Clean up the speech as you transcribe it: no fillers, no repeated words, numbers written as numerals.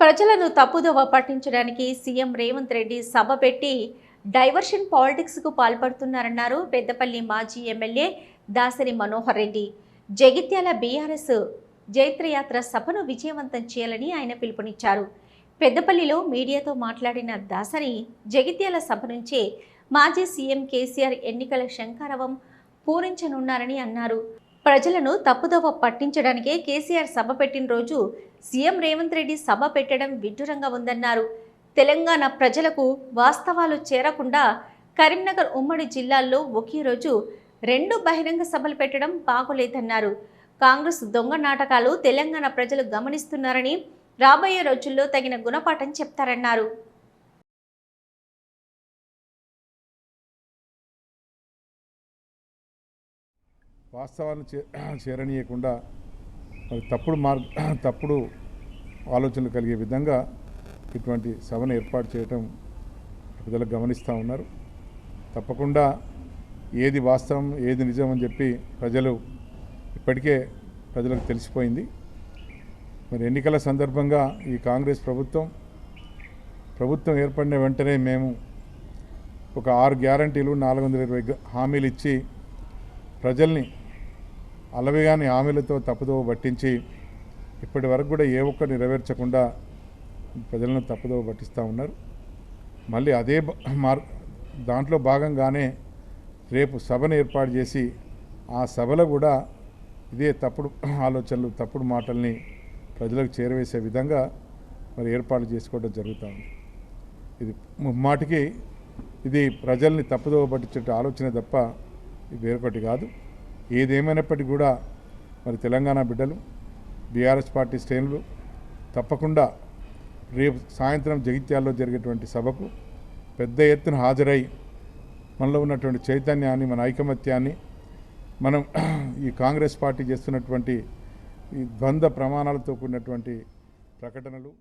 ప్రజలను తప్పుదోవ పట్టించడానికి సీఎం రేవంత్ రెడ్డి సభ పెట్టి డైవర్షన్ పాలిటిక్స్కు పాల్పడుతున్నారన్నారు పెద్దపల్లి మాజీ ఎమ్మెల్యే దాసరి మనోహర్ రెడ్డి. జగిత్యాల బీఆర్ఎస్ జైత్రయాత్ర సభను విజయవంతం చేయాలని ఆయన పిలుపునిచ్చారు. పెద్దపల్లిలో మీడియాతో మాట్లాడిన దాసరి జగిత్యాల సభ నుంచే మాజీ సీఎం కేసీఆర్ ఎన్నికల శంఖారావం పూరించనున్నారని అన్నారు. ప్రజలను తప్పుదోవ పట్టించడానికే కేసీఆర్ సభ పెట్టిన రోజు సీఎం రేవంత్ రెడ్డి సభ పెట్టడం విడ్డూరంగా ఉందన్నారు. తెలంగాణ ప్రజలకు వాస్తవాలు చేరకుండా కరీంనగర్ ఉమ్మడి జిల్లాల్లో ఒకే రోజు 2 బహిరంగ సభలు పెట్టడం బాగోలేదన్నారు. కాంగ్రెస్ దొంగ నాటకాలు తెలంగాణ ప్రజలు గమనిస్తున్నారని, రాబోయే రోజుల్లో తగిన గుణపాఠం చెప్తారన్నారు. వాస్తవాలను చేరనీయకుండా మరి తప్పుడు ఆలోచనలు కలిగే విధంగా ఇటువంటి సభను ఏర్పాటు చేయటం ప్రజలకు గమనిస్తూ ఉన్నారు. తప్పకుండా ఏది వాస్తవం ఏది నిజం అని చెప్పి ఇప్పటికే ప్రజలకు తెలిసిపోయింది. మరి ఎన్నికల సందర్భంగా ఈ కాంగ్రెస్ ప్రభుత్వం ఏర్పడిన వెంటనే మేము ఒక 6 గ్యారంటీలు 420 హామీలు ఇచ్చి ప్రజల్ని అలవిగాని హామీలతో తప్పుదోవ పట్టించి ఇప్పటి వరకు కూడా ఏ ఒక్కటి నెరవేర్చకుండా ప్రజలను తప్పుదోవ పట్టిస్తూ ఉన్నారు. మళ్ళీ అదే దాంట్లో భాగంగానే రేపు సభను ఏర్పాటు చేసి ఆ సభలో కూడా ఇదే తప్పుడు ఆలోచనలు తప్పుడు మాటల్ని ప్రజలకు చేరవేసే విధంగా మరి ఏర్పాటు చేసుకోవడం జరుగుతుంది. ఇది ముమ్మాటికి ఇది ప్రజల్ని తప్పుదోవ పట్టించే ఆలోచన తప్ప వేరొకటి కాదు. ఏదేమైనప్పటికీ కూడా మరి తెలంగాణ బిడ్డలు బీఆర్ఎస్ పార్టీ శ్రేణులు తప్పకుండా రేపు సాయంత్రం జగిత్యాల్లో జరిగేటువంటి సభకు పెద్ద ఎత్తున హాజరై మనలో ఉన్నటువంటి చైతన్యాన్ని, మన ఐకమత్యాన్ని, మనం ఈ కాంగ్రెస్ పార్టీ చేస్తున్నటువంటి ఈ ద్వంద్వ ప్రమాణాలతో కూడినటువంటి ప్రకటనలు